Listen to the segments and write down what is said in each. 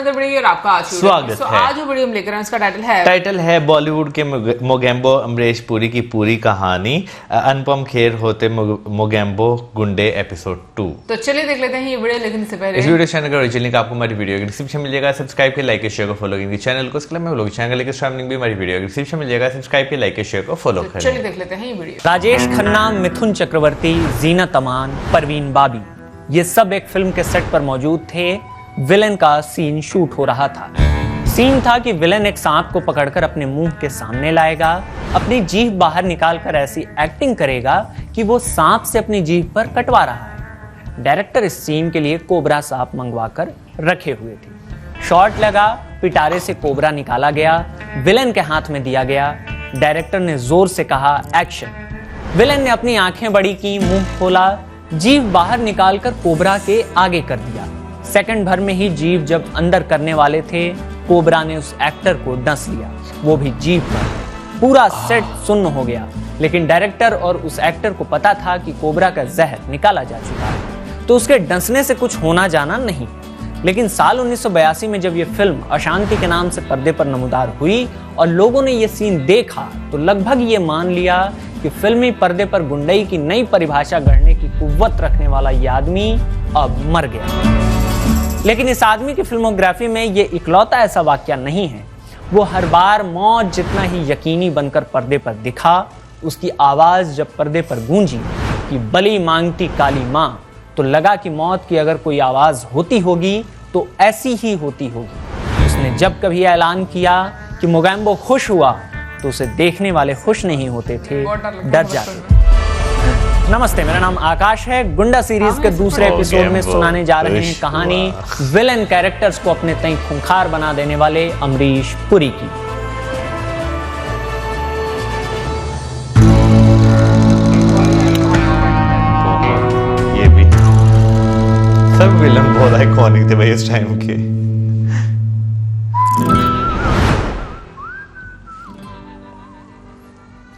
Another video और आपका आज स्वागत है। आज जो वीडियो हम लेकर आए उसका टाइटल है बॉलीवुड के मोगैम्बो अमरीश पुरी की पूरी कहानी, अनुपम खेर होते मोगैम्बो गुंडे एपिसोड 2। तो चलिए देख लेते हैं ये वीडियो। लेकिन इससे पहले इस वीडियो चैनल का ओरिजिनल लिंक आपको हमारी वीडियो के डिस्क्रिप्शन मिल जाएगा। सब्सक्राइब के लाइक शेयर को फॉलो करेंगे चैनल को। इसके लिए मैं लोग चैनल लेकर स्ट्रीमिंग भी हमारी वीडियो के डिस्क्रिप्शन मिल जाएगा। सब्सक्राइब के लाइक शेयर को फॉलो करें। चलिए देख लेते हैं ये वीडियो। राजेश खन्ना, मिथुन चक्रवर्ती, जीनत अमान, परवीन बाबी, ये सब एक फिल्म के सेट पर मौजूद थे। विलेन का सीन शूट हो रहा था। सीन था कि विलेन एक सांप को पकड़कर अपने मुंह के सामने लाएगा, अपनी जीभ बाहर निकालकर ऐसी एक्टिंग करेगा कि वो सांप से अपनी जीभ पर कटवा रहा है। डायरेक्टर इस सीन के लिए कोबरा सांप मंगवाकर रखे हुए थे। शॉट लगा, पिटारे से कोबरा निकाला गया, विलेन के हाथ में दिया गया। डायरेक्टर ने जोर से कहा एक्शन। विलेन ने अपनी आंखें बड़ी की, मुंह खोला, जीभ बाहर निकालकर कोबरा के आगे कर दिया। सेकंड भर में ही जीभ जब अंदर करने वाले थे, कोबरा ने उस एक्टर को डस लिया, वो भी जीभ पर। पूरा सेट सुन्न हो गया, लेकिन डायरेक्टर और उस एक्टर को पता था कि कोबरा का जहर निकाला जा चुका है, तो उसके डसने से कुछ होना जाना नहीं। लेकिन साल 1982 में जब ये फिल्म अशांति के नाम से पर्दे पर नमूदार हुई और लोगों ने ये सीन देखा, तो लगभग ये मान लिया कि फिल्मी पर्दे पर गुंडई की नई परिभाषा गढ़ने की कुव्वत रखने वाला ये आदमी अब मर गया। लेकिन इस आदमी की फिल्मोग्राफी में ये इकलौता ऐसा वाकया नहीं है। वो हर बार मौत जितना ही यकीनी बनकर पर्दे पर दिखा। उसकी आवाज जब पर्दे पर गूंजी कि बलि मांगती काली मां, तो लगा कि मौत की अगर कोई आवाज होती होगी तो ऐसी ही होती होगी। उसने जब कभी ऐलान किया कि मोगैम्बो खुश हुआ, तो उसे देखने वाले खुश नहीं होते थे, डर जाते थे। नमस्ते, मेरा नाम आकाश है। गुंडा सीरीज के दूसरे एपिसोड में सुनाने जा रहे हैं कहानी विलेन कैरेक्टर्स को अपने तय खूंखार बना देने वाले अमरीश पुरी की। ये भी सब विलन बहुत आइकॉनिक थे भाई इस टाइम के।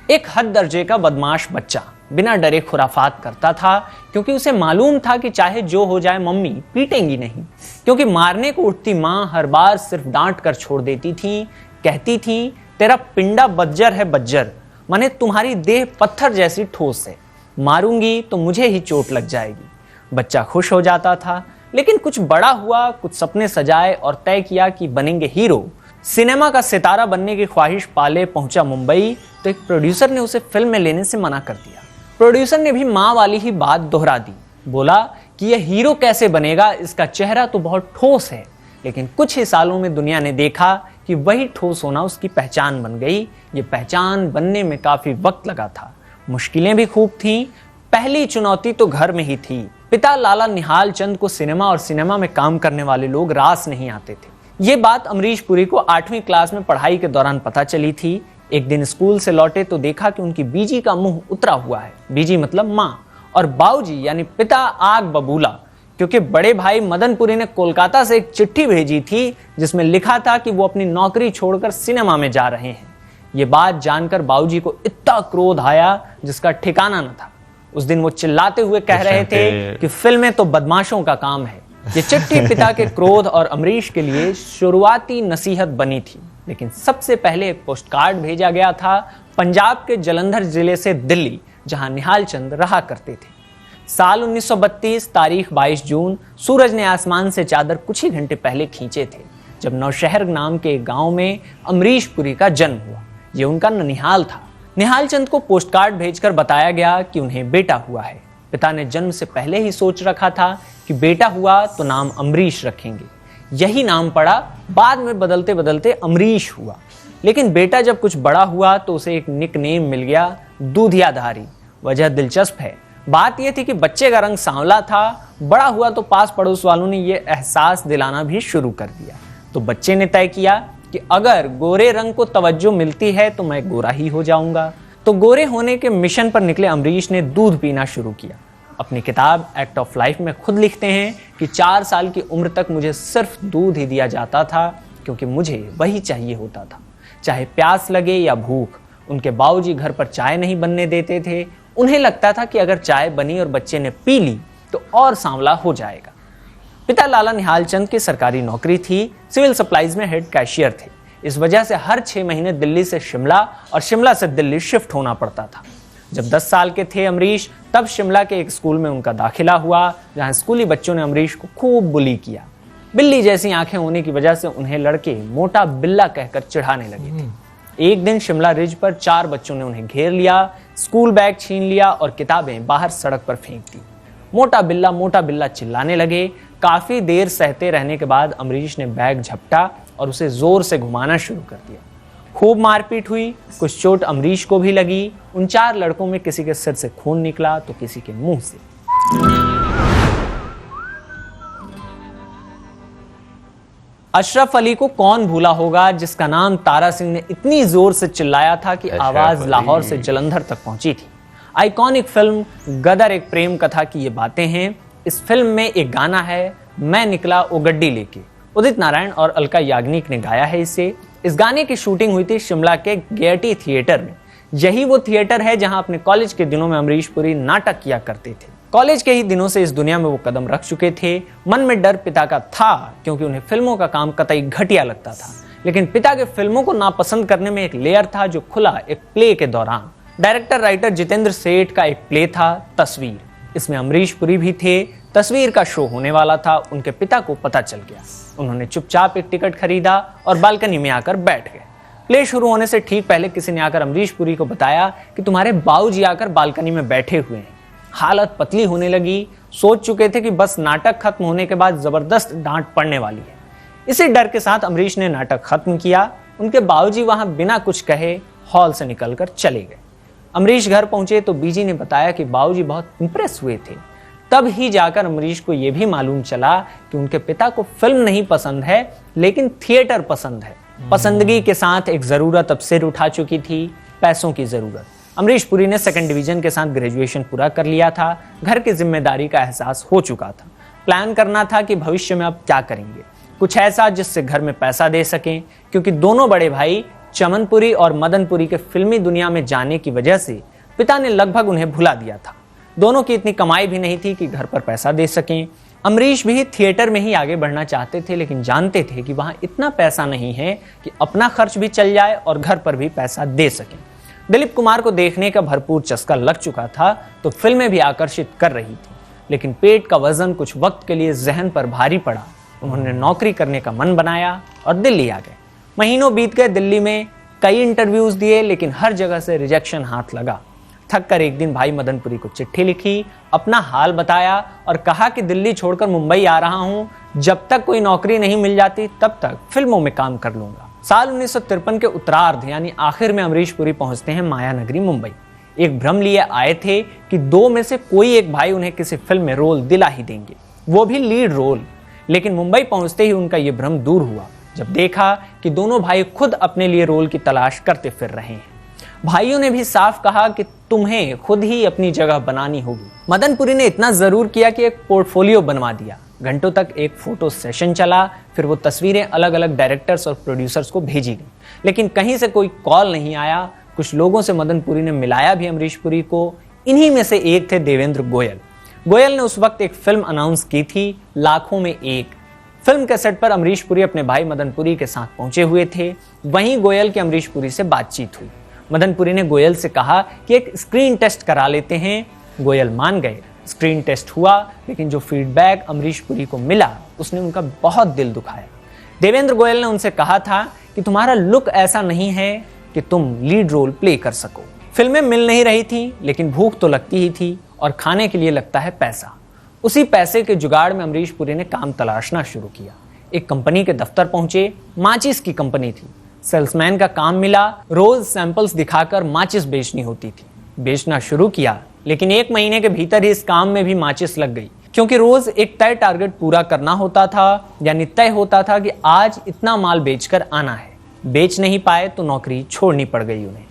एक हद दर्जे का बदमाश बच्चा बिना डरे खुराफात करता था, क्योंकि उसे मालूम था कि चाहे जो हो जाए मम्मी पीटेंगी नहीं। क्योंकि मारने को उठती मां हर बार सिर्फ डांट कर छोड़ देती थी। कहती थी, तेरा पिंडा बज्जर है बज्जर, माने तुम्हारी देह पत्थर जैसी ठोस है, मारूंगी तो मुझे ही चोट लग जाएगी। बच्चा खुश हो जाता था। लेकिन कुछ बड़ा हुआ, कुछ सपने सजाए और तय किया कि बनेंगे हीरो। सिनेमा का सितारा बनने की ख्वाहिश पाले पहुंचा मुंबई, तो एक प्रोड्यूसर ने उसे फिल्म में लेने से मना कर दिया। प्रोड्यूसर ने भी मां वाली ही बात दोहरा दी। बोला कि यह हीरो कैसे बनेगा, इसका चेहरा तो बहुत ठोस है। लेकिन कुछ ही सालों में दुनिया ने देखा कि वही ठोस होना उसकी पहचान बन गई। ये पहचान बनने में काफी वक्त लगा था, मुश्किलें भी खूब थीं। पहली चुनौती तो घर में ही थी। पिता लाला निहाल चंद को सिनेमा और सिनेमा में काम करने वाले लोग रास नहीं आते थे। ये बात अमरीश पुरी को 8वीं क्लास में पढ़ाई के दौरान पता चली थी। एक दिन स्कूल से लौटे तो देखा कि उनकी बीजी का मुंह उतरा हुआ है। बीजी मतलब माँ, और बाऊजी यानी पिता आग बबूला, क्योंकि बड़े भाई मदन पुरी ने कोलकाता से एक चिट्ठी भेजी थी जिसमें लिखा था कि वो अपनी नौकरी छोड़कर सिनेमा में जा रहे हैं। ये बात जानकर बाऊजी को इतना क्रोध आया जिसका ठिकाना न था। उस दिन वो चिल्लाते हुए कह रहे थे कि फिल्में तो बदमाशों का काम है। ये चिट्ठी पिता के क्रोध और अमरीश के लिए शुरुआती नसीहत बनी थी। लेकिन सबसे पहले एक पोस्ट कार्ड भेजा गया था पंजाब के जलंधर जिले से दिल्ली, जहां निहाल चंद रहा करते थे। साल 1932, तारीख 22 जून। सूरज ने आसमान से चादर कुछ ही घंटे पहले खींचे थे जब नौशहर नाम के एक गांव में अमरीश पुरी का जन्म हुआ। ये उनका ननिहाल था। निहाल चंद को पोस्ट कार्ड भेजकर बताया गया कि उन्हें बेटा हुआ है। पिता ने जन्म से पहले ही सोच रखा था कि बेटा हुआ तो नाम अमरीश रखेंगे। यही नाम पड़ा, बाद में बदलते बदलते अमरीश हुआ। लेकिन बेटा जब कुछ बड़ा हुआ तो उसे एक निक नेम मिल गया, दूधियाधारी। वजह दिलचस्प है। बात यह थी कि बच्चे का रंग सांवला था। बड़ा हुआ तो पास पड़ोस वालों ने यह एहसास दिलाना भी शुरू कर दिया। तो बच्चे ने तय किया कि अगर गोरे रंग को तवज्जो मिलती है तो मैं गोरा ही हो जाऊंगा। तो गोरे होने के मिशन पर निकले अमरीश ने दूध पीना शुरू किया। अपनी किताब एक्ट ऑफ लाइफ में खुद लिखते हैं कि 4 साल की उम्र तक मुझे सिर्फ दूध ही दिया जाता था, क्योंकि मुझे वही चाहिए होता था, चाहे प्यास लगे या भूख। उनके बाबूजी घर पर चाय नहीं बनने देते थे। उन्हें लगता था कि अगर चाय बनी और बच्चे ने पी ली तो और सांवला हो जाएगा। पिता लाला निहाल चंद की सरकारी नौकरी थी, सिविल सप्लाईज में हेड कैशियर थे। इस वजह से हर 6 महीने दिल्ली से शिमला और शिमला से दिल्ली शिफ्ट होना पड़ता था। जब 10 साल के थे अमरीश, तब शिमला के एक स्कूल में उनका दाखिला हुआ, जहां स्कूली बच्चों ने अमरीश को खूब बुली किया। बिल्ली जैसी आंखें होने की वजह से उन्हें लड़के मोटा बिल्ला कहकर चिढ़ाने लगे थे। एक दिन शिमला रिज पर 4 बच्चों ने उन्हें घेर लिया, स्कूल बैग छीन लिया और किताबें बाहर सड़क पर फेंक दी। मोटा बिल्ला चिल्लाने लगे। काफी देर सहते रहने के बाद अमरीश ने बैग झपटा और उसे जोर से घुमाना शुरू कर दिया। खूब मारपीट हुई, कुछ चोट अमरीश को भी लगी। उन 4 लड़कों में किसी के सिर से खून निकला तो किसी के मुंह से। अशरफ अली को कौन भूला होगा, जिसका नाम तारा सिंह ने इतनी जोर से चिल्लाया था कि आवाज लाहौर से जलंधर तक पहुंची थी। आइकॉनिक फिल्म गदर एक प्रेम कथा की ये बातें हैं। इस फिल्म में एक गाना है, मैं निकला ओ गड्डी लेके। उदित नारायण और अलका याग्निक ने गाया है इसे। इस गाने की शूटिंग हुई थी शिमला के गेयटी थिएटर में। यही वो थिएटर है जहां अपने कॉलेज के दिनों में अमरीश पुरी नाटक किया करते थे। कॉलेज के ही दिनों से इस दुनिया में वो कदम रख चुके थे। मन में डर पिता का था, क्योंकि उन्हें फिल्मों का काम कतई घटिया लगता था। लेकिन पिता के फिल्मों को नापसंद करने में एक लेयर था जो खुला एक प्ले के दौरान। डायरेक्टर राइटर जितेंद्र सेठ का एक प्ले था तस्वीर। इसमें अमरीश पुरी भी थे। तस्वीर का शो होने वाला था। उनके पिता को पता चल गया। उन्होंने चुपचाप एक टिकट खरीदा और बालकनी में आकर बैठ गए। प्ले शुरू होने से ठीक पहले किसी ने आकर अमरीश पुरी को बताया कि तुम्हारे बाबूजी आकर बालकनी में बैठे हुए हैं। हालत पतली होने लगी। सोच चुके थे कि बस नाटक खत्म होने के बाद जबरदस्त डांट पड़ने वाली है। इसी डर के साथ अमरीश ने नाटक खत्म किया। उनके बाबूजी वहां बिना कुछ कहे हॉल से निकलकर चले गए। अमरीश घर पहुंचे तो बीजी ने बताया कि बाबूजी बहुत इंप्रेस हुए थे। तब ही जाकर अमरीश को यह भी मालूम चला कि उनके पिता को फिल्म नहीं पसंद है, लेकिन थिएटर पसंद है। पसंदगी के साथ एक जरूरत अब सिर उठा चुकी थी, पैसों की जरूरत। अमरीश पुरी ने 2nd डिवीजन के साथ ग्रेजुएशन पूरा कर लिया था। घर की जिम्मेदारी का एहसास हो चुका था। प्लान करना था कि भविष्य में अब क्या करेंगे, कुछ ऐसा जिससे घर में पैसा दे सकें, क्योंकि दोनों बड़े भाई चमनपुरी और मदनपुरी के फिल्मी दुनिया में जाने की वजह से पिता ने लगभग उन्हें भुला दिया था। दोनों की इतनी कमाई भी नहीं थी कि घर पर पैसा दे सकें। अमरीश भी थिएटर में ही आगे बढ़ना चाहते थे, लेकिन जानते थे कि वहां इतना पैसा नहीं है कि अपना खर्च भी चल जाए और घर पर भी पैसा दे सकें। दिलीप कुमार को देखने का भरपूर चस्का लग चुका था, तो फिल्में भी आकर्षित कर रही थी, लेकिन पेट का वजन कुछ वक्त के लिए जहन पर भारी पड़ा। उन्होंने नौकरी करने का मन बनाया और दिल्ली आ गए। महीनों बीत गए। दिल्ली में कई इंटरव्यूज दिए, लेकिन हर जगह से रिजेक्शन हाथ लगा। थक कर एक दिन भाई मदनपुरी को चिट्ठी लिखी, अपना हाल बताया और कहा कि दिल्ली छोड़कर मुंबई आ रहा हूं। जब तक कोई नौकरी नहीं मिल जाती तब तक फिल्मों में काम कर लूंगा। साल 1953 के उत्तरार्ध यानी आखिर में अमरीश पुरी पहुंचते हैं माया नगरी मुंबई। एक भ्रम लिए आए थे कि 2 में से कोई एक भाई उन्हें किसी फिल्म में रोल दिला ही देंगे, वो भी लीड रोल। लेकिन मुंबई पहुंचते ही उनका यह भ्रम दूर हुआ जब देखा कि दोनों भाई खुद अपने लिए रोल की तलाश करते फिर रहे हैं। भाइयों ने भी साफ कहा कि तुम्हें खुद ही अपनी जगह बनानी होगी। मदनपुरी ने इतना जरूर किया कि एक पोर्टफोलियो बनवा दिया। घंटों तक एक फोटो सेशन चला, फिर वो तस्वीरें अलग अलग डायरेक्टर्स और प्रोड्यूसर्स को भेजी गई, लेकिन कहीं से कोई कॉल नहीं आया। कुछ लोगों से मदनपुरी ने मिलाया भी अमरीश पुरी को। इन्हीं में से एक थे देवेंद्र गोयल। गोयल ने उस वक्त एक फिल्म अनाउंस की थी, लाखों में एक। फिल्म के सेट पर अमरीश पुरी अपने भाई मदनपुरी के साथ पहुंचे हुए थे। वहीं गोयल की अमरीश पुरी से बातचीत हुई। मदनपुरी ने गोयल से कहा कि एक स्क्रीन टेस्ट करा लेते हैं। गोयल मान गए। स्क्रीन टेस्ट हुआ, लेकिन जो फीडबैक अमरीश पुरी को मिला उसने उनका बहुत दिल दुखाया। देवेंद्र गोयल ने उनसे कहा था कि तुम्हारा लुक ऐसा नहीं है कि तुम लीड रोल प्ले कर सको। फिल्में मिल नहीं रही थी, लेकिन भूख तो लगती ही थी और खाने के लिए लगता है पैसा। उसी पैसे के जुगाड़ में अमरीश पुरी ने काम तलाशना शुरू किया। एक कंपनी के दफ्तर पहुंचे। माचिस की कंपनी थी। सेल्समैन का काम मिला। रोज सैंपल्स दिखाकर माचिस बेचनी होती थी। बेचना शुरू किया, लेकिन 1 महीने के भीतर ही इस काम में भी माचिस लग गई, क्योंकि रोज एक तय टारगेट पूरा करना होता था। यानी तय होता था कि आज इतना माल बेचकर आना है। बेच नहीं पाए तो नौकरी छोड़नी पड़ गई उन्हें।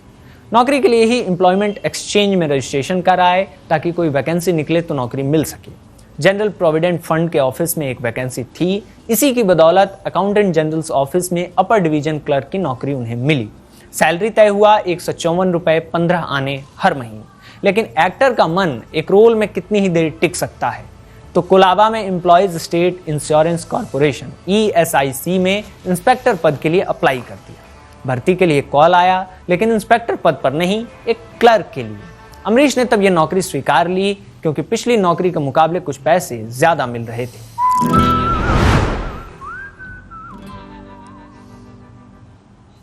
नौकरी के लिए ही एम्प्लॉयमेंट एक्सचेंज में रजिस्ट्रेशन कराए, ताकि कोई वैकेंसी निकले तो नौकरी मिल सके। जनरल प्रोविडेंट फंड के ऑफिस में एक वैकेंसी थी। इसी की बदौलत अकाउंटेंट जनरल ऑफिस में अपर डिवीजन क्लर्क की नौकरी उन्हें मिली। सैलरी तय हुआ 154 रुपए 15 आने हर महीने। लेकिन एक्टर का मन एक रोल में कितनी ही देर टिक सकता है, तो तो कोलाबा में employees state insurance corporation ESIC में इंस्पेक्टर पद के लिए अप्लाई कर दिया। भर्ती के लिए कॉल आया, लेकिन इंस्पेक्टर पद पर नहीं, एक क्लर्क के लिए। अमरीश ने तब यह नौकरी स्वीकार ली क्योंकि पिछली नौकरी के मुकाबले कुछ पैसे ज्यादा मिल रहे थे।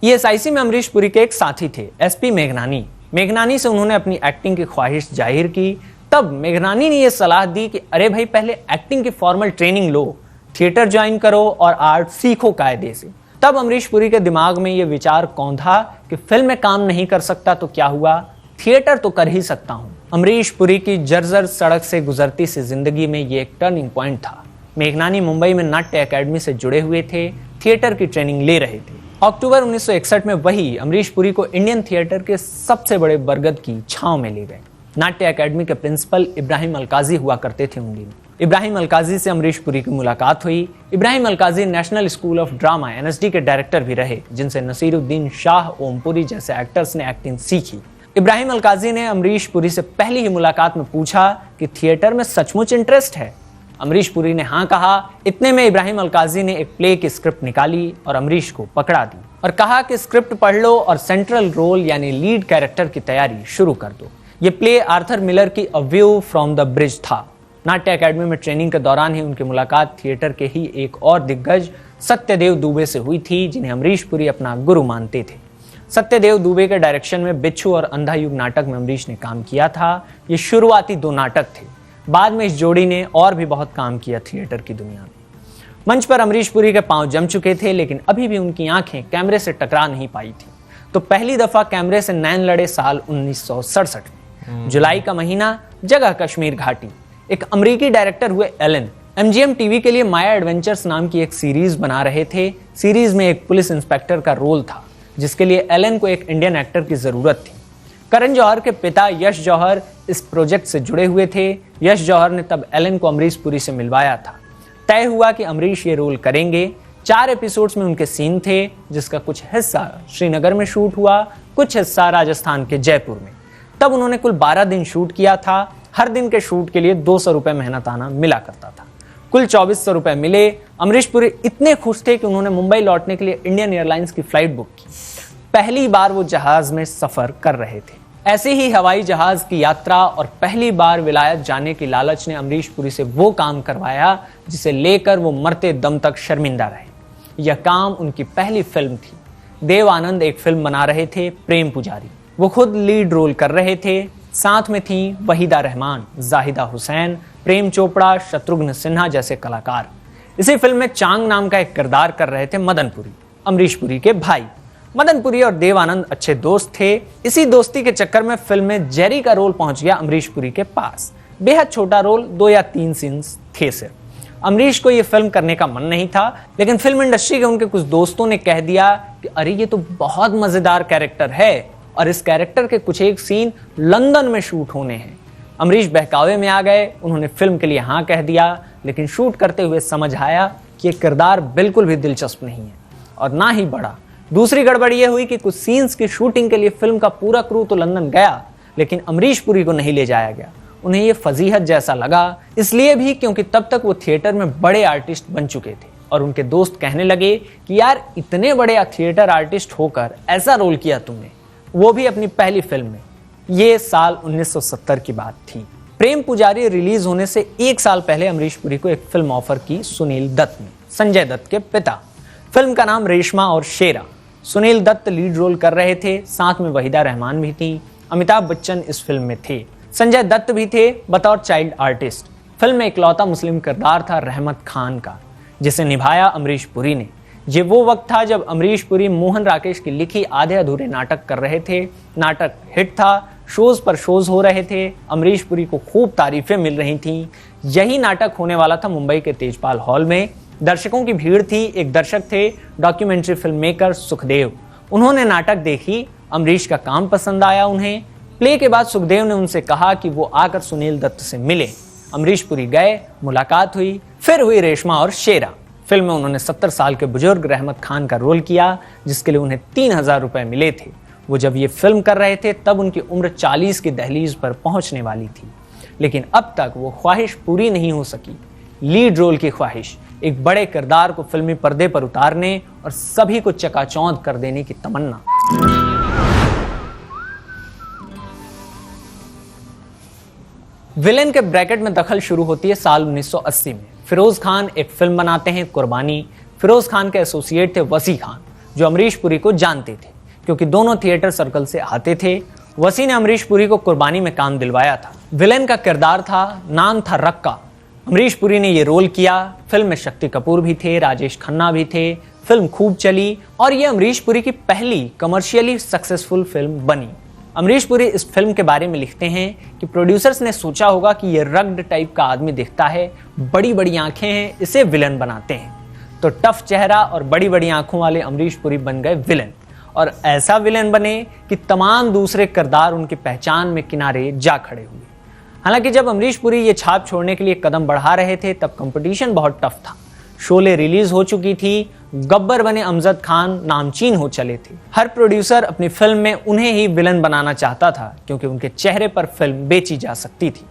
ESIC में अमरीश पुरी के एक साथी थे, SP मेघनानी। मेघनानी से उन्होंने अपनी एक्टिंग की ख्वाहिश जाहिर की। तब मेघनानी ने यह सलाह दी कि अरे भाई, पहले एक्टिंग की फॉर्मल ट्रेनिंग लो, थिएटर ज्वाइन करो और आर्ट सीखो कायदे से। तब अमरीश पुरी के दिमाग में यह विचार कौंधा कि फिल्म में काम नहीं कर सकता तो क्या हुआ, थिएटर तो कर ही सकता हूं। अमरीश पुरी की जर्जर सड़क से गुजरती सी जिंदगी में यह एक टर्निंग पॉइंट था। मेघनानी मुंबई में नाट्य अकेडमी से जुड़े हुए थे, थिएटर की ट्रेनिंग ले रहे थे। अक्टूबर 1961 में वही अमरीश पुरी को इंडियन थिएटर के सबसे बड़े बरगद की छांव में ले गए। नाट्य अकेडमी के प्रिंसिपल इब्राहिम अलकाजी हुआ करते थे उन दिनों। इब्राहिम अलकाजी से अमरीश पुरी की मुलाकात हुई। Ibrahim Alkazi national school of drama NSD के डायरेक्टर भी रहे, जिनसे नसीरुद्दीन शाह, ओमपुरी जैसे एक्टर्स ने एक्टिंग सीखी। इब्राहिम अलकाजी ने अमरीश पुरी से पहली ही मुलाकात में पूछा कि थिएटर में सचमुच इंटरेस्ट है। अमरीश पुरी ने हाँ कहा। इतने में इब्राहिम अलकाजी ने एक प्ले की स्क्रिप्ट निकाली और अमरीश को पकड़ा दी और कहा कि स्क्रिप्ट पढ़ लो और सेंट्रल रोल यानी लीड कैरेक्टर की तैयारी शुरू कर दो। ये प्ले आर्थर मिलर की a view from the bridge था। नाट्य अकेडमी में ट्रेनिंग के दौरान ही उनकी मुलाकात थिएटर के ही एक और दिग्गज सत्यदेव दुबे से हुई थी, जिन्हें अमरीश पुरी अपना गुरु मानते थे। सत्यदेव दुबे के डायरेक्शन में बिच्छू और अंधा युग नाटक में अमरीश ने काम किया था। ये शुरुआती 2 नाटक थे। बाद में इस जोड़ी ने और भी बहुत काम किया थिएटर की दुनिया में। मंच पर अमरीश पुरी के पांव जम चुके थे, लेकिन अभी भी उनकी आंखें कैमरे से टकरा नहीं पाई थी। तो पहली दफा कैमरे से नैन लड़े साल 1967 में। जुलाई का महीना, जगह कश्मीर घाटी। एक अमेरिकी डायरेक्टर हुए एलन MGM TV के लिए माया एडवेंचर्स नाम की एक सीरीज बना रहे थे। सीरीज में एक पुलिस इंस्पेक्टर का रोल था, जिसके लिए एलन को एक इंडियन एक्टर की जरूरत थी। करण जौहर के पिता यश जौहर इस प्रोजेक्ट से जुड़े हुए थे। यश जौहर ने तब एलन को अमरीश पुरी से मिलवाया था। तय हुआ कि अमरीश ये रोल करेंगे। 4 एपिसोड्स में उनके सीन थे, जिसका कुछ हिस्सा श्रीनगर में शूट हुआ, कुछ हिस्सा राजस्थान के जयपुर में। तब उन्होंने कुल 12 दिन शूट किया था। हर दिन के शूट के लिए 200 रुपए मेहनताना मिला करता था। कुल 2400 रुपए मिले। अमरीश पुरी इतने खुश थे कि उन्होंने मुंबई लौटने के लिए इंडियन एयरलाइंस की फ्लाइट बुक की। पहली बार वो जहाज में सफर कर रहे थे। ऐसे ही हवाई जहाज की यात्रा और पहली बार विलायत जाने की लालच ने अमरीश पुरी से वो काम करवाया जिसे लेकर वो मरते दम तक शर्मिंदा रहे। यह काम उनकी पहली फिल्म थी। देव आनंद एक फिल्म बना रहे थे, प्रेम पुजारी। वो खुद लीड रोल कर रहे थे। साथ में थी वहीदा रहमान, जाहिदा हुसैन, प्रेम चोपड़ा, शत्रुघ्न सिन्हा जैसे कलाकार। इसी फिल्म में चांग नाम का एक किरदार कर रहे थे मदन पुरी, अमरीश पुरी के भाई। मदन पुरी और देव आनंद अच्छे दोस्त थे। इसी दोस्ती के चक्कर में फिल्म में जेरी का रोल पहुंच गया अमरीश पुरी के पास। बेहद छोटा रोल, 2 या 3 सीन्स थे सिर्फ। अमरीश को यह फिल्म करने का मन नहीं था, लेकिन फिल्म इंडस्ट्री के उनके कुछ दोस्तों ने कह दिया कि अरे ये तो बहुत मजेदार कैरेक्टर है और इस कैरेक्टर के कुछ एक सीन लंदन में शूट होने हैं। अमरीश बहकावे में आ गए। उन्होंने फिल्म के लिए हाँ कह दिया, लेकिन शूट करते हुए समझ आया कि यह किरदार बिल्कुल भी दिलचस्प नहीं है और ना ही बड़ा। दूसरी गड़बड़ यह हुई कि कुछ सीन्स की शूटिंग के लिए फिल्म का पूरा क्रू तो लंदन गया, लेकिन अमरीश पुरी को नहीं ले जाया गया। उन्हें यह फजीहत जैसा लगा, इसलिए भी क्योंकि तब तक वो थिएटर में बड़े आर्टिस्ट बन चुके थे और उनके दोस्त कहने लगे कि यार इतने बड़े थिएटर आर्टिस्ट होकर ऐसा रोल किया तुमने, वो भी अपनी पहली फिल्म में। ये साल 1970 की बात थी। प्रेम पुजारी रिलीज होने से 1 साल पहले अमरीश पुरी को एक फिल्म ऑफर की सुनील दत्त ने, संजय दत्त के पिता। फिल्म का नाम रेशमा और शेरा। सुनील दत्त लीड रोल कर रहे थे, साथ में वहीदा रहमान भी थी। अमिताभ बच्चन इस फिल्म में थे। संजय दत्त भी थे बतौर चाइल्ड आर्टिस्ट। फिल्म में इकलौता मुस्लिम किरदार था रहमत खान का, जिसे निभाया अमरीश पुरी ने। ये वो वक्त था जब अमरीश पुरी मोहन राकेश की लिखी आधे अधूरे नाटक कर रहे थे। नाटक हिट था, शोज पर शोज हो रहे थे। अमरीश पुरी को खूब तारीफें मिल रही थीं। यही नाटक होने वाला था मुंबई के तेजपाल हॉल में। दर्शकों की भीड़ थी। एक दर्शक थे डॉक्यूमेंट्री फिल्म मेकर सुखदेव। उन्होंने नाटक देखी, अमरीश का काम पसंद आया उन्हें। प्ले के बाद सुखदेव ने उनसे कहा कि वो आकर सुनील दत्त से मिले। अमरीश पुरी गए, मुलाकात हुई, फिर हुई रेशमा और शेरा। फिल्म में उन्होंने 70 साल के बुजुर्ग रहमत खान का रोल किया, जिसके लिए उन्हें 3000 रुपए मिले थे। वो जब ये फिल्म कर रहे थे तब उनकी उम्र 40 की दहलीज पर पहुंचने वाली थी। लेकिन अब तक वो ख्वाहिश पूरी नहीं हो सकी। लीड रोल की ख्वाहिश, एक बड़े किरदार को फिल्मी पर्दे पर उतारने और सभी को चकाचौंध कर देने की तमन्ना। विलेन के ब्रैकेट में दखल शुरू होती है साल 1980 में। फिरोज खान एक फिल्म बनाते हैं कुर्बानी। फिरोज खान के एसोसिएट थे वसी खान, जो अमरीश पुरी को जानते थे क्योंकि दोनों थिएटर सर्कल से आते थे। वसी ने अमरीश पुरी को कुर्बानी में काम दिलवाया था। विलेन का किरदार था, नाम था रक्का। अमरीश पुरी ने ये रोल किया। फिल्म में शक्ति कपूर भी थे, राजेश खन्ना भी थे। फिल्म खूब चली और ये अमरीश पुरी की पहली कमर्शियली सक्सेसफुल फिल्म बनी। अमरीश पुरी इस फिल्म के बारे में लिखते हैं कि प्रोड्यूसर्स ने सोचा होगा कि ये रग्ड टाइप का आदमी दिखता है, बड़ी बड़ी आंखें हैं, इसे विलन बनाते हैं। तो टफ चेहरा और बड़ी बड़ी आंखों वाले अमरीश पुरी बन गए विलन, और ऐसा विलन बने कि तमाम दूसरे किरदार उनकी पहचान में किनारे जा खड़े हुए। हालांकि जब अमरीश पुरी ये छाप छोड़ने के लिए कदम बढ़ा रहे थे तब कंपटीशन बहुत टफ था। शोले रिलीज हो चुकी थी, गब्बर बने अमजद खान नामचीन हो चले थे। हर प्रोड्यूसर अपनी फिल्म में उन्हें ही विलन बनाना चाहता था क्योंकि उनके चेहरे पर फिल्म बेची जा सकती थी।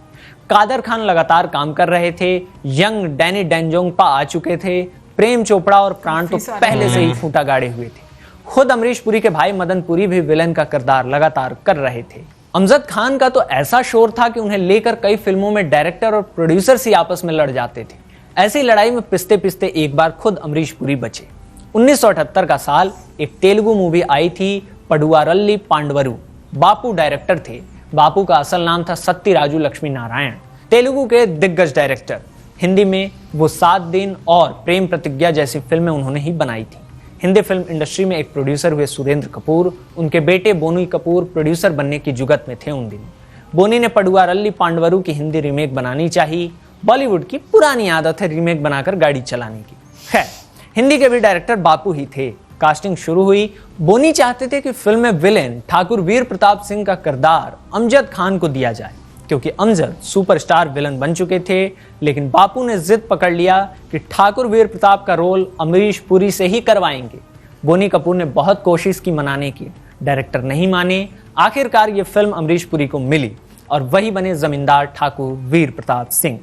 कादर खान लगातार काम कर रहे थे, यंग डैनी डेंजोंगपा आ चुके थे, प्रेम चोपड़ा और प्राण तो पहले से ही फूटा गाड़े हुए थे। खुद अमरीश पुरी के भाई मदन पुरी भी विलन का किरदार लगातार कर रहे थे। अमजद खान का तो ऐसा शोर था कि उन्हें लेकर कई फिल्मों में डायरेक्टर और प्रोड्यूसर ही आपस में लड़ जाते थे। ऐसी लड़ाई में पिसते पिसते एक बार खुद अमरीश पुरी बचे। 1978 का साल, एक तेलुगु मूवी आई थी, पडुवारल्ली पांडवरू। बापू डायरेक्टर थे। बापू का असल नाम था सत्यराजू लक्ष्मी नारायण, तेलुगु के दिग्गज डायरेक्टर। हिंदी में वो 7 दिन और प्रेम प्रतिज्ञा जैसी फिल्में उन्होंने ही बनाई थी। हिंदी फिल्म इंडस्ट्री में एक प्रोड्यूसर हुए सुरेंद्र कपूर। उनके बेटे बोनी कपूर प्रोड्यूसर बनने की जुगत में थे उन दिनों। बोनी ने पडुवारल्ली पांडवरू की हिंदी रीमेक बनानी चाहिए। बॉलीवुड की पुरानी आदत है रीमेक बनाकर गाड़ी चलाने की। खैर, हिंदी के भी डायरेक्टर बापू ही थे। कास्टिंग शुरू हुई। बोनी चाहते थे कि फिल्म में विलेन ठाकुर वीर प्रताप सिंह का किरदार अमजद खान को दिया जाए क्योंकि अमजद सुपरस्टार विलन बन चुके थे, लेकिन बापू ने जिद पकड़ लिया कि ठाकुर वीर प्रताप का रोल अमरीश पुरी से ही करवाएंगे। बोनी कपूर ने बहुत कोशिश की मनाने की, डायरेक्टर नहीं माने। आखिरकार ये फिल्म अमरीश पुरी को मिली और वही बने जमींदार ठाकुर वीर प्रताप सिंह।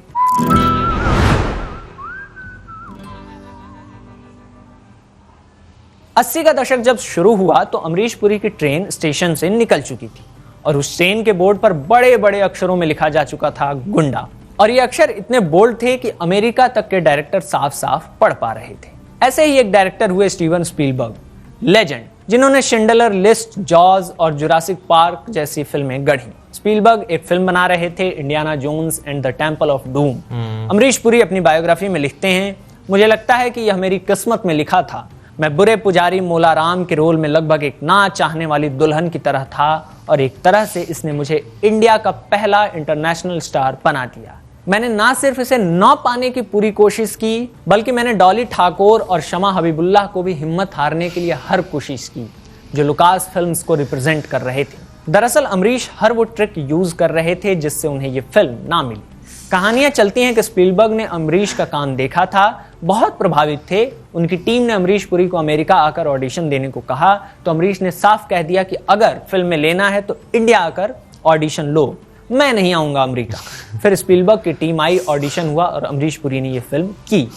अस्सी का दशक जब शुरू हुआ तो अमरीश पुरी की ट्रेन स्टेशन से निकल चुकी थी और उस ट्रेन के बोर्ड पर बड़े बड़े अक्षरों में लिखा जा चुका था गुंडा। और ये अक्षर इतने बोल्ड थे कि अमेरिका तक के डायरेक्टर साफ साफ पढ़ पा रहे थे। ऐसे ही एक डायरेक्टर हुए स्टीवन स्पीलबर्ग, लेजेंड, जिन्होंने शिंडलर लिस्ट, जॉज और जुरासिक पार्क जैसी फिल्में गढ़ी। स्पीलबर्ग एक फिल्म बना रहे थे, Indiana Jones and the Temple of Doom. Amrish Puri अपनी बायोग्राफी में लिखते हैं, मुझे लगता है कि यह मेरी किस्मत में लिखा था। मैं बुरे पुजारी मोला राम के रोल में लगभग एक ना चाहने वाली दुल्हन की तरह था और एक तरह से इसने मुझे इंडिया का पहला इंटरनेशनल स्टार बना दिया। मैंने ना सिर्फ इसे न पाने की पूरी कोशिश की बल्कि मैंने डॉली ठाकुर और शमा हबीबुल्लाह को भी हिम्मत हारने के लिए हर कोशिश की जो लुकास फिल्म्स को रिप्रेजेंट कर रहे थे। दरअसल अमरीश हर वो ट्रिक यूज कर रहे थे जिससे उन्हें ये फिल्म ना मिली। कहानियां चलती हैं कि स्पीलबर्ग ने अमरीश का काम देखा था, बहुत प्रभावित थे। उनकी टीम ने अमरीश पुरी को अमेरिका आकर ऑडिशन देने को कहा तो अमरीश ने साफ कह दिया कि अगर फिल्म में लेना है तो इंडिया आकर ऑडिशन लो, मैं नहीं आऊंगा अमेरिका। फिर स्पीलबर्ग की टीम आई, ऑडिशन हुआ और अमरीश पुरी ने ये फिल्म की।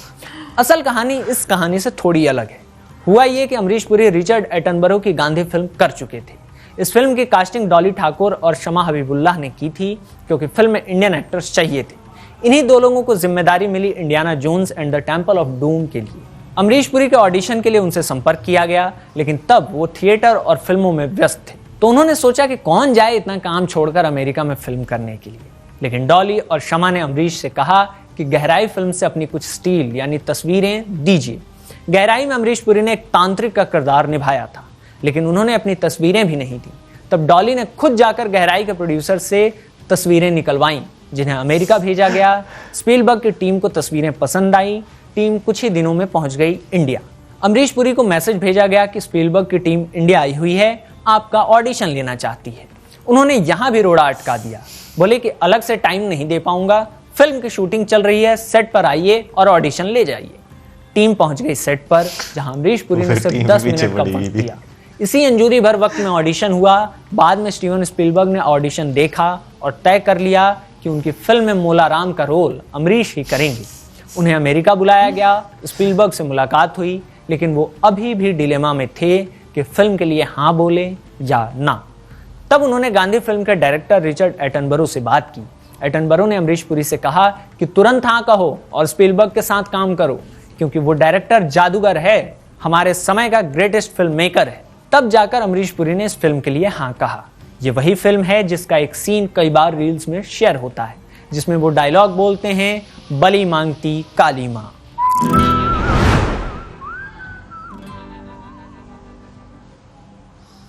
असल कहानी इस कहानी से थोड़ी अलग है। हुआ ये कि अमरीश पुरी रिचर्ड एटनबरो की गांधी फिल्म कर चुके थे। इस फिल्म की कास्टिंग डॉली ठाकुर और शमा हबीबुल्लाह ने की थी क्योंकि फिल्म में इंडियन एक्टर्स चाहिए थे। इन्हीं दो लोगों को जिम्मेदारी मिली Indiana Jones and the Temple of Doom के लिए। अमरीश पुरी के ऑडिशन के लिए उनसे संपर्क किया गया, लेकिन तब वो थिएटर और फिल्मों में व्यस्त थे। तो उन्होंने सोचा कि कौन जाए इतना काम छोड़कर अमेरिका में फिल्म करने के लिए। लेकिन डॉली और शमा ने अमरीश से कहा कि गहराई फिल्म से अपनी कुछ स्टील यानी तस्वीरें दीजिए। गहराई में अमरीश पुरी ने एक तांत्रिक का किरदार निभाया था, लेकिन उन्होंने अपनी तस्वीरें भी नहीं दी। तब डॉली ने खुद जाकर गहराई के प्रोड्यूसर से तस्वीरें निकलवाईं, जिन्हें अमेरिका भेजा गया। स्पीलबर्ग की टीम को तस्वीरें पसंद आई। टीम कुछ ही दिनों में पहुंच गई इंडिया। अमरीश पुरी को मैसेज भेजा गया कि स्पीलबर्ग की टीम इंडिया आई हुई है, आपका ऑडिशन लेना चाहती है। उन्होंने यहां भी रोड़ा अटका दिया, बोले कि अलग से टाइम नहीं दे पाऊंगा, फिल्म की शूटिंग चल रही है, सेट पर आइए और ऑडिशन ले जाइए। टीम पहुंच गई सेट पर, जहां अमरीश पुरी ने सिर्फ 10 मिनट का वक्त दिया। इसी अंजूरी भर वक्त में ऑडिशन हुआ। बाद में स्टीवन स्पीलबर्ग ने ऑडिशन देखा और तय कर लिया कि कि उनकी फिल्म में मोलाराम का रोल अमरीश ही करेंगे। उन्हें अमेरिका बुलाया गया, स्पीलबर्ग से मुलाकात हुई, लेकिन वो अभी भी डिलेमा में थे कि फिल्म के लिए हाँ बोले या ना। तब उन्होंने गांधी फिल्म के डायरेक्टर रिचर्ड एटनबरो से बात की। एटनबरो ने अमरीश पुरी से कहा कि तुरंत हाँ कहो और स्पीलबर्ग के साथ काम करो, क्योंकि वो डायरेक्टर जादूगर है, हमारे समय का ग्रेटेस्ट फिल्म मेकर है। तब जाकर अमरीश पुरी ने इस फिल्म के लिए हाँ कहा। ये वही फिल्म है जिसका एक सीन कई बार रील्स में शेयर होता है, जिसमें वो डायलॉग बोलते हैं, बलि मांगती काली मां।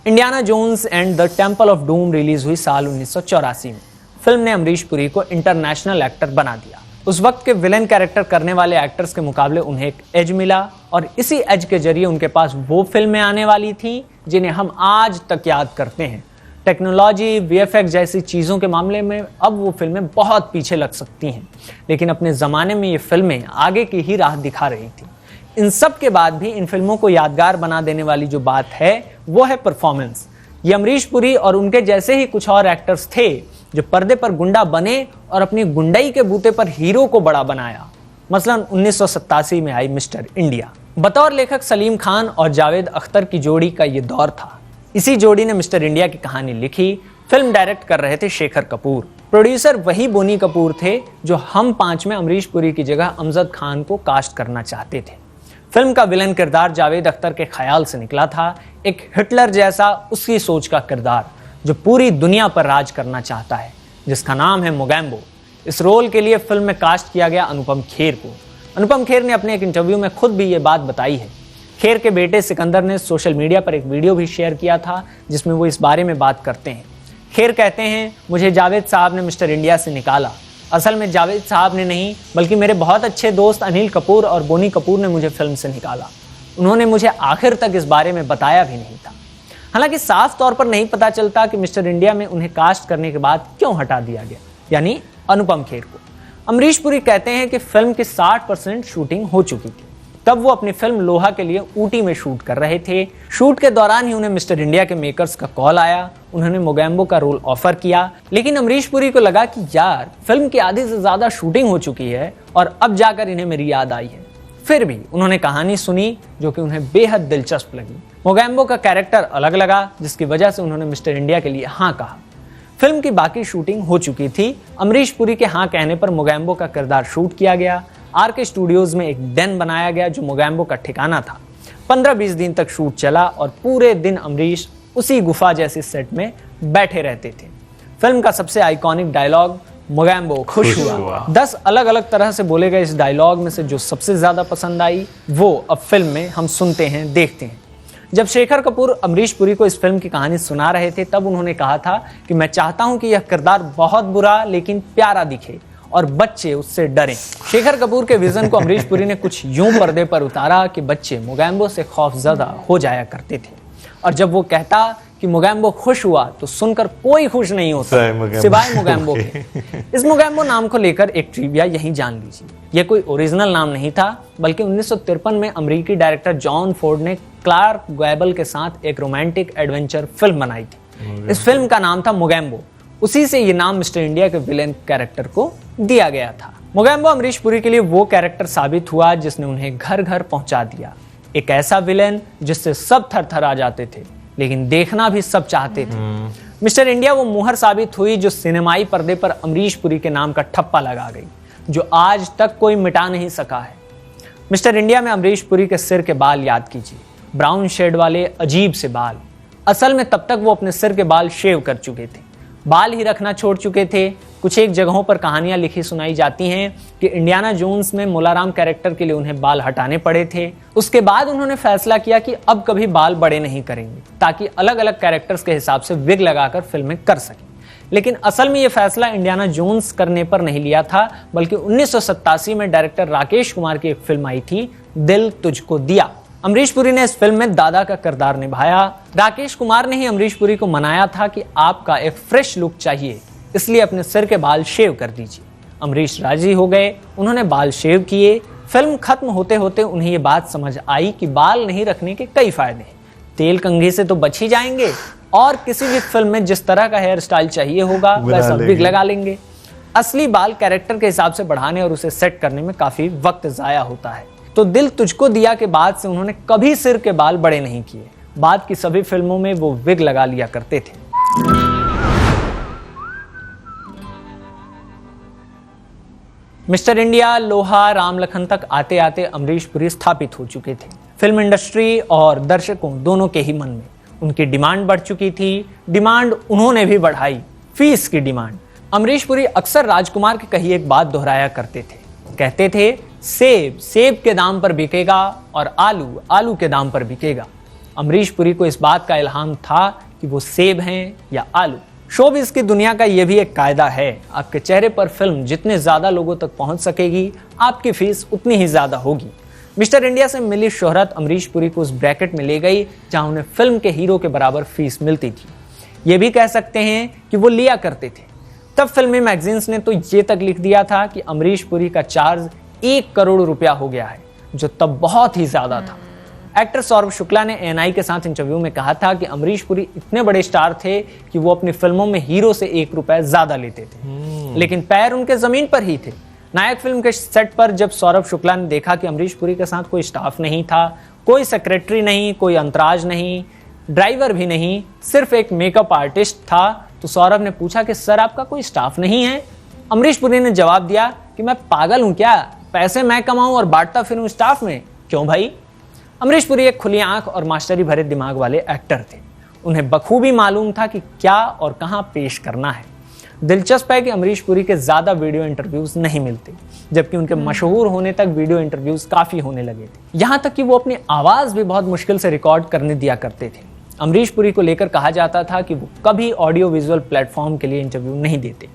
Indiana Jones and the Temple of Doom release हुई साल 1984 में। फिल्म ने अमरीश पुरी को इंटरनेशनल एक्टर बना दिया। उस वक्त के विलेन कैरेक्टर करने वाले एक्टर्स के मुकाबले उन्हें एक एज मिला, और इसी एज के जरिए उनके पास वो फिल्में आने वाली थी जिन्हें हम आज तक याद करते हैं। टेक्नोलॉजी, वीएफएक्स जैसी चीज़ों के मामले में अब वो फिल्में बहुत पीछे लग सकती हैं, लेकिन अपने ज़माने में ये फिल्में आगे की ही राह दिखा रही थी। इन सब के बाद भी इन फिल्मों को यादगार बना देने वाली जो बात है वो है परफॉर्मेंस। ये अमरीश पुरी और उनके जैसे ही कुछ और एक्टर्स थे जो पर्दे पर गुंडा बने और अपनी गुंडाई के बूते पर हीरो को बड़ा बनाया। मसलन 1987 में आई मिस्टर इंडिया। बतौर लेखक सलीम खान और जावेद अख्तर की जोड़ी का ये दौर था। इसी जोड़ी ने मिस्टर इंडिया की कहानी लिखी। फिल्म डायरेक्ट कर रहे थे शेखर कपूर। प्रोड्यूसर वही बोनी कपूर थे जो हम 5 में अमरीश पुरी की जगह अमजद खान को कास्ट करना चाहते थे। फिल्म का विलन किरदार जावेद अख्तर के ख्याल से निकला था, एक हिटलर जैसा उसकी सोच का किरदार जो पूरी दुनिया पर राज करना चाहता है, जिसका नाम है मोगैम्बो। इस रोल के लिए फिल्म में कास्ट किया गया अनुपम खेर को। अनुपम खेर ने अपने एक इंटरव्यू में खुद भी ये बात बताई है। खेर के बेटे सिकंदर ने सोशल मीडिया पर एक वीडियो भी शेयर किया था जिसमें वो इस बारे में बात करते हैं। खेर कहते हैं, मुझे जावेद साहब ने मिस्टर इंडिया से निकाला। असल में जावेद साहब ने नहीं, बल्कि मेरे बहुत अच्छे दोस्त अनिल कपूर और बोनी कपूर ने मुझे फिल्म से निकाला। उन्होंने मुझे आखिर तक इस बारे में बताया भी नहीं था। हालांकि साफ तौर पर नहीं पता चलता कि मिस्टर इंडिया में उन्हें कास्ट करने के बाद क्यों हटा दिया गया, यानी अनुपम खेर को। अमरीश पुरी कहते हैं कि फिल्म की 60% शूटिंग हो चुकी थी। तब वो अपनी फिल्म लोहा के लिए ऊटी में शूट कर रहे थे। शूट के दौरान ही उन्हें मिस्टर इंडिया के मेकर्स का कॉल आया। उन्होंने मोगैम्बो का रोल ऑफर किया, लेकिन अमरीश पुरी को लगा कि यार फिल्म की आधी से ज्यादा शूटिंग हो चुकी है और अब जाकर इन्हें मेरी याद आई है। फिर भी उन्होंने कहानी सुनी जो कि उन्हें बेहद दिलचस्प लगी। मोगैम्बो का कैरेक्टर अलग लगा, जिसकी वजह से उन्होंने मिस्टर इंडिया के लिए हाँ कहा। फिल्म की बाकी शूटिंग हो चुकी थी। अमरीश पुरी के हाँ कहने पर मोगैम्बो का किरदार शूट किया गया। आरके स्टूडियोज में एक den बनाया गया जो मोगैम्बो का ठिकाना था। 15-20 दिन तक शूट चला और पूरे दिन अमरीश उसी गुफा जैसी सेट में बैठे रहते थे। फिल्म का सबसे आइकॉनिक डायलॉग मोगैम्बो खुश हुआ। 10 अलग अलग तरह से बोले गए इस डायलॉग में से जो सबसे ज्यादा पसंद आई वो अब फिल्म में हम सुनते हैं, देखते हैं। जब शेखर कपूर अमरीश पुरी को इस फिल्म की कहानी सुना रहे थे तब उन्होंने कहा था कि मैं चाहता हूं कि यह किरदार बहुत बुरा लेकिन प्यारा दिखे और बच्चे उससे डरें। शेखर कपूर के विजन को अमरीश पुरी ने कुछ यूं पर्दे पर उतारा कि बच्चे मोगैम्बो से खौफजदा हो जाया करते थे, और जब वो कहता कि मोगैम्बो खुश हुआ तो सुनकर कोई खुश नहीं होता सिवाय मोगैम्बो के। इस मोगैम्बो नाम को लेकर एक ट्रिविया यहीं जान लीजिए। यह कोई ओरिजिनल नाम नहीं था, बल्कि 1953 में अमेरिकी डायरेक्टर जॉन फोर्ड ने क्लार्क गैबल के साथ एक रोमांटिक एडवेंचर फिल्म बनाई थी। इस फिल्म का नाम था मोगैम्बो। उसी से ये नाम मिस्टर इंडिया के विलेन कैरेक्टर को दिया गया था। मोगैम्बो अमरीश पुरी के लिए वो कैरेक्टर साबित हुआ जिसने उन्हें घर घर पहुंचा दिया। एक ऐसा विलेन जिससे सब थर-थर आ जाते थे, लेकिन देखना भी सब चाहते थे। मिस्टर इंडिया वो मुहर साबित हुई जो सिनेमाई पर्दे पर अमरीश पुरी के नाम का ठप्पा लगा गई, जो आज तक कोई मिटा नहीं सका है। मिस्टर इंडिया में अमरीश पुरी के सिर के बाल याद कीजिए, ब्राउन शेड वाले अजीब से बाल। असल में तब तक वो अपने सिर के बाल शेव कर चुके थे, बाल ही रखना छोड़ चुके थे। कुछ एक जगहों पर कहानियां लिखी सुनाई जाती हैं कि इंडियाना जोन्स में मोलाराम कैरेक्टर के लिए उन्हें बाल हटाने पड़े थे। उसके बाद उन्होंने फैसला किया कि अब कभी बाल बड़े नहीं करेंगे, ताकि अलग अलग कैरेक्टर्स के हिसाब से विग लगाकर फिल्में कर सकें। लेकिन असल में यह फैसला इंडियाना जोन्स करने पर नहीं लिया था, बल्कि 1987 में डायरेक्टर राकेश कुमार की एक फिल्म आई थी, दिल तुझको दिया। अमरीश पुरी ने इस फिल्म में दादा का किरदार निभाया। राकेश कुमार ने ही अमरीश पुरी को मनाया था कि आपका एक फ्रेश लुक चाहिए, इसलिए अपने सिर के बाल शेव कर दीजिए। अमरीश राजी हो गए, उन्होंने बाल शेव किए। फिल्म खत्म होते होते उन्हें ये बात समझ आई कि बाल नहीं रखने के कई फायदे हैं। तेल कंघी से तो बच ही जाएंगे और किसी भी फिल्म में जिस तरह का हेयर स्टाइल चाहिए होगा वैसा विग लगा लेंगे। असली बाल कैरेक्टर के हिसाब से बढ़ाने और उसे सेट करने में काफी वक्त जाया होता है। तो दिल तुझको दिया के बाद से उन्होंने कभी सिर के बाल बड़े नहीं किए। बाद की सभी फिल्मों में वो विग लगा लिया करते थे। मिस्टर इंडिया, लोहा, राम लखन तक आते आते अमरीश पुरी स्थापित हो चुके थे। फिल्म इंडस्ट्री और दर्शकों दोनों के ही मन में उनकी डिमांड बढ़ चुकी थी। डिमांड उन्होंने भी बढ़ाई, फीस की डिमांड। अमरीश पुरी अक्सर राजकुमार की कही एक बात दोहराया करते थे। कहते थे, सेब सेब के दाम पर बिकेगा और आलू आलू के दाम पर बिकेगा। अमरीश पुरी को इस बात का इल्हाम था कि वो सेब हैं या आलू। शोबिज़ की दुनिया का यह भी एक कायदा है, आपके चेहरे पर फिल्म जितने ज्यादा लोगों तक पहुंच सकेगी, आपकी फीस उतनी ही ज्यादा होगी। मिस्टर इंडिया से मिली शोहरत अमरीश पुरी को उस ब्रैकेट में ले गई जहां उन्हें फिल्म के हीरो के बराबर फीस मिलती थी। ये भी कह सकते हैं कि वो लिया करते थे। तब फिल्मी मैगजीन्स ने तो ये तक लिख दिया था कि अमरीश पुरी का चार्ज 1 करोड़ रुपया हो गया है, जो तब बहुत ही ज्यादा था। एक्टर सौरभ शुक्ला ने एएनआई के साथ इंटरव्यू में कहा था कि अमरीश पुरी इतने बड़े स्टार थे कि वो अपनी फिल्मों में हीरो से 1 रुपया ज्यादा लेते थे, लेकिन पैर उनके जमीन पर ही थे। नायक फिल्म के सेट पर जब सौरभ शुक्ला ने देखा कि अमरीश पुरी के साथ कोई स्टाफ नहीं था, कोई सेक्रेटरी नहीं, कोई अंतराज नहीं, ड्राइवर भी नहीं, सिर्फ एक मेकअप आर्टिस्ट था, तो सौरभ ने पूछा कि सर आपका कोई स्टाफ नहीं है? अमरीश पुरी ने जवाब दिया कि मैं पागल हूं क्या, पैसे मैं कमाऊं और बांटता फिरूं स्टाफ में, क्यों भाई? अमरीश पुरी एक खुली आंख और मास्टरी भरे दिमाग वाले एक्टर थे। उन्हें बखूबी मालूम था कि क्या और कहां पेश करना है। दिलचस्प है कि अमरीश पुरी के ज्यादा वीडियो इंटरव्यूज नहीं मिलते, जबकि उनके मशहूर होने तक वीडियो इंटरव्यूज काफी होने लगे थे। यहां तक कि वो अपनी आवाज भी बहुत मुश्किल से रिकॉर्ड करने दिया करते थे। अमरीश पुरी को लेकर कहा जाता था कि वो कभी ऑडियो विजुअल प्लेटफॉर्म के लिए इंटरव्यू नहीं देते,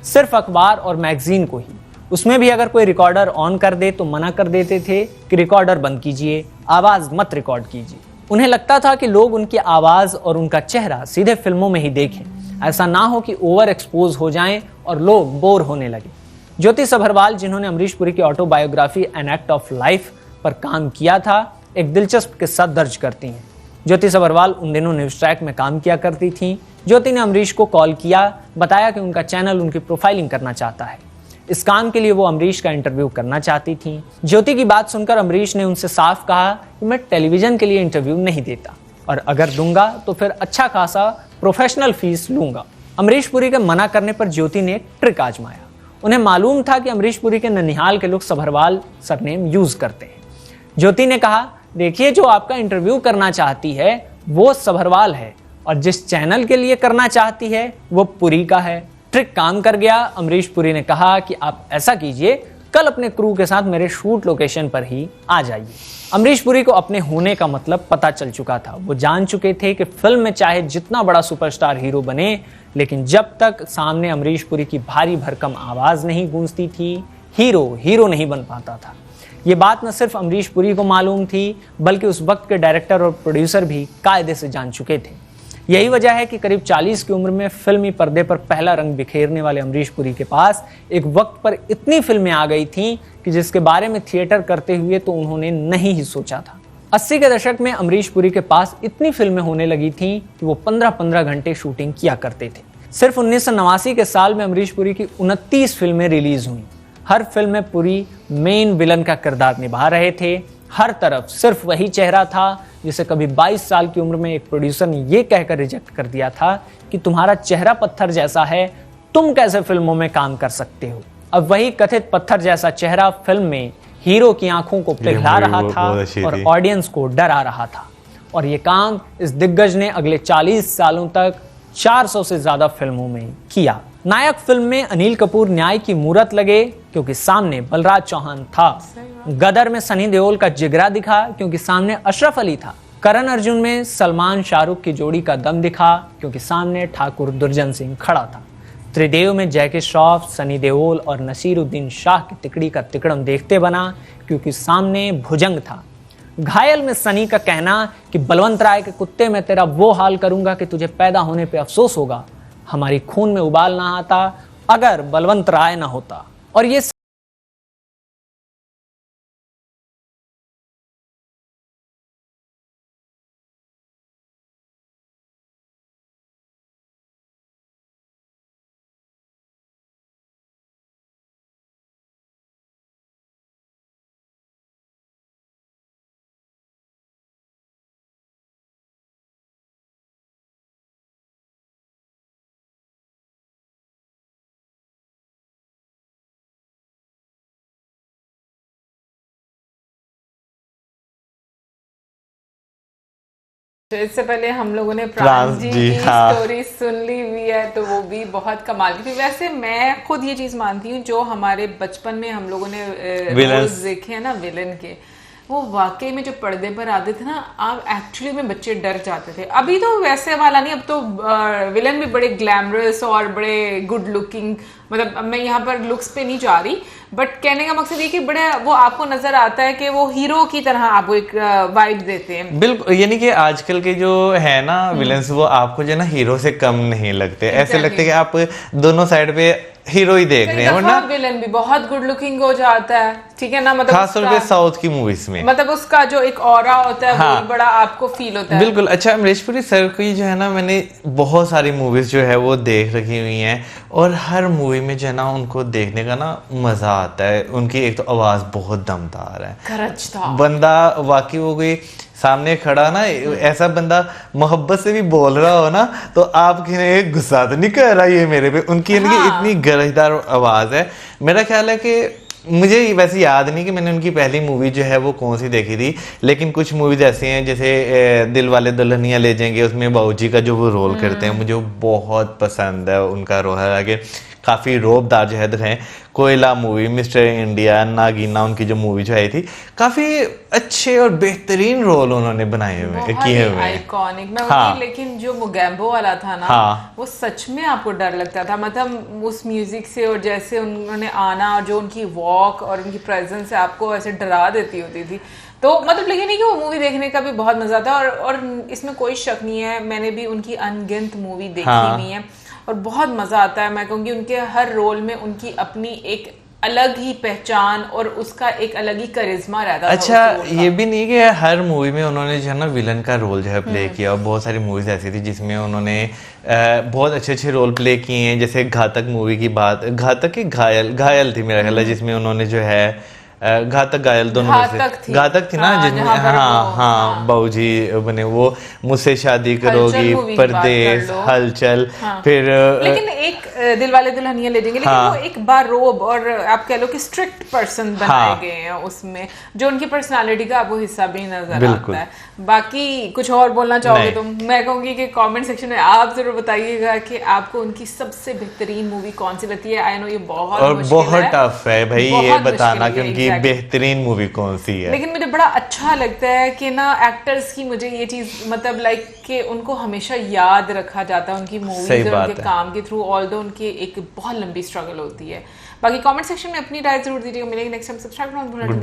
सिर्फ अखबार और मैगजीन को ही। उसमें भी अगर कोई रिकॉर्डर ऑन कर दे तो मना कर देते थे कि रिकॉर्डर बंद कीजिए, आवाज मत रिकॉर्ड कीजिए। उन्हें लगता था कि लोग उनकी आवाज और उनका चेहरा सीधे फिल्मों में ही देखें, ऐसा ना हो कि ओवर एक्सपोज हो जाएं और लोग बोर होने लगे। ज्योति सभरवाल, जिन्होंने अमरीश पुरी की autobiography an act of life पर काम किया था, एक दिलचस्प किस्सा दर्ज करती हैं। ज्योति सभरवाल उन दिनों न्यूज ट्रैक में काम किया करती थीं। ज्योति ने अमरीश को कॉल किया, बताया कि उनका चैनल उनकी प्रोफाइलिंग करना चाहता है। इस काम के लिए वो अमरीश का इंटरव्यू करना चाहती थी। ज्योति की बात सुनकर अमरीश ने उनसे साफ कहा कि मैं टेलीविजन के लिए इंटरव्यू नहीं देता, और अगर दूंगा तो फिर अच्छा खासा प्रोफेशनल फीस लूंगा। अमरीश पुरी के मना करने पर ज्योति ने एक ट्रिक आजमाया। उन्हें मालूम था कि अमरीश पुरी के ननिहाल के लोग सभरवाल सरनेम यूज करते हैं। ज्योति ने कहा, देखिए जो आपका इंटरव्यू करना चाहती है वो सभरवाल है, और जिस चैनल के लिए करना चाहती है वो पुरी का है। ट्रिक काम कर गया। अमरीश पुरी ने कहा कि आप ऐसा कीजिए, कल अपने क्रू के साथ मेरे शूट लोकेशन पर ही आ जाइए। अमरीश पुरी को अपने होने का मतलब पता चल चुका था। वो जान चुके थे कि फिल्म में चाहे जितना बड़ा सुपरस्टार हीरो बने, लेकिन जब तक सामने अमरीश पुरी की भारी भरकम आवाज नहीं गूंजती थी, हीरो नहीं बन पाता था। ये बात न सिर्फ अमरीश पुरी को मालूम थी, बल्कि उस वक्त के डायरेक्टर और प्रोड्यूसर भी कायदे से जान चुके थे। यही वजह है कि करीब 40 की उम्र में फिल्मी पर्दे पर पहला रंग बिखेरने वाले अमरीश पुरी के पास एक वक्त पर इतनी फिल्में आ गई थीं कि जिसके बारे में थिएटर करते हुए तो उन्होंने नहीं ही सोचा था। 80 के दशक में अमरीश पुरी के पास इतनी फिल्में होने लगी थीं कि वो 15-15 घंटे शूटिंग किया करते थे। सिर्फ 1989 के साल में अमरीश पुरी की 29 फिल्में रिलीज हुई। हर फिल्म में पुरी मेन विलन का किरदार निभा रहे थे। हर तरफ सिर्फ वही चेहरा था जिसे कभी 22 साल की उम्र में एक प्रोड्यूसर ने यह कहकर रिजेक्ट कर दिया था कि तुम्हारा चेहरा पत्थर जैसा है, तुम कैसे फिल्मों में काम कर सकते हो। अब वही कथित पत्थर जैसा चेहरा फिल्म में हीरो की आंखों को पिघला रहा था और ऑडियंस को डरा रहा था। और ये काम इस दिग्गज ने अगले 40 सालों तक 400 से ज्यादा फिल्मों में किया। नायक फिल्म में अनिल कपूर न्याय की मूरत लगे क्योंकि सामने बलराज चौहान था। गदर में सनी देओल का जिगरा दिखा क्योंकि सामने अशरफ अली था। करण अर्जुन में सलमान शाहरुख की जोड़ी का दम दिखा क्योंकि सामने ठाकुर दुर्जन सिंह खड़ा था। त्रिदेव में जैकी श्रॉफ, सनी देओल और नसीरुद्दीन शाह की तिकड़ी का तिकड़म देखते बना क्योंकि सामने भुजंग था। घायल में सनी का कहना कि बलवंत राय के कुत्ते में तेरा वो हाल करूंगा कि तुझे पैदा होने पे अफसोस होगा, हमारी खून में उबाल ना आता अगर बलवंत राय ना होता। और ये तो इससे पहले हम लोगों ने प्रांस प्रांस जी जी, की हाँ। स्टोरी सुन ली हुई है, तो वो भी बहुत कमाल की थी। वैसे मैं खुद ये चीज मानती हूँ, जो हमारे बचपन में हम लोगों ने Villains। रोल्स देखे हैं ना विलन के, वो वाकई में जो पर्दे पर आते थे ना, आप एक्चुअली में बच्चे डर जाते थे। अभी तो वैसे वाला नहीं, अब तो विलन भी बड़े ग्लैमरस और बड़े गुड लुकिंग, मतलब मैं यहाँ पर लुक्स पे नहीं जा रही, बट कहने का मकसद ये कि बड़े वो आपको नजर आता है कि वो हीरो की तरह आपको एक वाइब देते हैं। बिल्कुल, यानी कि आजकल के जो है ना विलन्स, वो आपको जो है ना हीरो से कम नहीं लगते। ऐसे Exactly। लगते कि आप दोनों साइड पे हीरो ही देख रहे हैं, वरना विलन भी बहुत गुड लुकिंग हो जाता है, ठीक है ना, मतलब खासतौर पे साउथ की मूवीज में, मतलब उसका जो एक ऑरा होता है हाँ। वो बड़ा आपको फील होता है। बिल्कुल। अच्छा, अमरीश पुरी सर की जो है ना, मैंने बहुत सारी मूवीज जो है वो देख रखी हुई हैं, और हर मूवी में जो है ना उनको देखने का ना मजा आता है। उनकी एक तो आवाज बहुत दमदार है, खरचता बंदा वाकई वो कोई सामने खड़ा ना, ऐसा बंदा मोहब्बत से भी बोल रहा हो ना, तो आपके गुस्सा तो नहीं कर रहा ये मेरे पे। उनकी हाँ। इतनी गरजदार आवाज है। मेरा ख्याल है कि मुझे वैसे याद नहीं कि मैंने उनकी पहली मूवी जो है वो कौन सी देखी थी, लेकिन कुछ मूवीज ऐसी हैं जैसे दिल वाले दुल्हनिया ले जाएंगे, उसमें बाबूजी का जो वो रोल करते हैं, मुझे वो बहुत पसंद है उनका रोल है। आगे काफी रोबदार जो है दिखाएं। कोयला मूवी, मिस्टर इंडिया, नागीना, उनकी जो मूवी जो आई थी, काफी अच्छे और बेहतरीन रोल उन्होंने बनाए हुए किए हुए हैं। आइकॉनिक। मैं हाँ। लेकिन जो मोगैम्बो वाला था ना, हाँ। वो सच में आपको डर लगता था, मतलब उस म्यूजिक से, और जैसे उन्होंने आना और जो उनकी वॉक और उनकी प्रेजेंस आपको ऐसे डरा देती होती थी। तो मतलब लेकिन नहीं कि वो मूवी देखने का भी बहुत मजा था, और इसमें कोई शक नहीं है, मैंने भी उनकी अनगिनत मूवी देखी हाँ। हुई है और बहुत मजा आता है। मैं कहूँगी उनके हर रोल में उनकी अपनी एक अलग ही पहचान और उसका एक अलग ही करिश्मा रहता था। अच्छा, उस रोल का। ये भी नहीं कि हर मूवी में उन्होंने जो है ना विलन का रोल जो है प्ले किया, और बहुत सारी मूवीज ऐसी थी जिसमें उन्होंने बहुत अच्छे अच्छे रोल प्ले किए हैं। जैसे घातक मूवी की बात, घातक की घायल थी मेरा ख्याल है, जिसमें उन्होंने जो है घातक घायल दोनों में से घातक थी ना, हाँ, जिसमें जहाँ पर हाँ वो, हाँ बाबूजी बने, वो मुझसे शादी करोगी, मूवी की बात परदेश, कर लो। हलचल, हाँ। फिर लेकिन एक दिल वाले दुल्हनिया ले जाएंगे, लेकिन हाँ। वो एक बार रोब और आप कह लो कि स्ट्रिक्ट पर्सन बनाए हाँ। गए हैं उसमें, जो उनकी पर्सनालिटी का आपको हिस्सा भी नजर बिल्कुल। आता है। बाकी कुछ और बोलना चाहोगे नहीं। तुम? मैं कहूंगी कि कमेंट सेक्शन में आप जरूर बताइएगा कि आपको उनकी सबसे बेहतरीन मूवी कौन सी लगती है। आई नो ये बहुत और मुश्किल बहुत है, टफ है भाई ये बहुत बताना मुश्किल कि है, उनकी exactly। बेहतरीन मूवी कौन सी है। लेकिन मुझे बड़ा अच्छा लगता है कि ना एक्टर्स की, मुझे ये चीज मतलब लाइक कि उनको हमेशा याद रखा जाता है उनकी सही मूवीज और बात उनके है। काम के थ्रू, ऑल्दो उनकी एक बहुत लंबी स्ट्रगल होती है। बाकी कमेंट सेक्शन में अपनी राय जरूर दीजिएगा। मिलेंगे नेक्स्ट टाइम। सब्सक्राइब करना मत भूलना।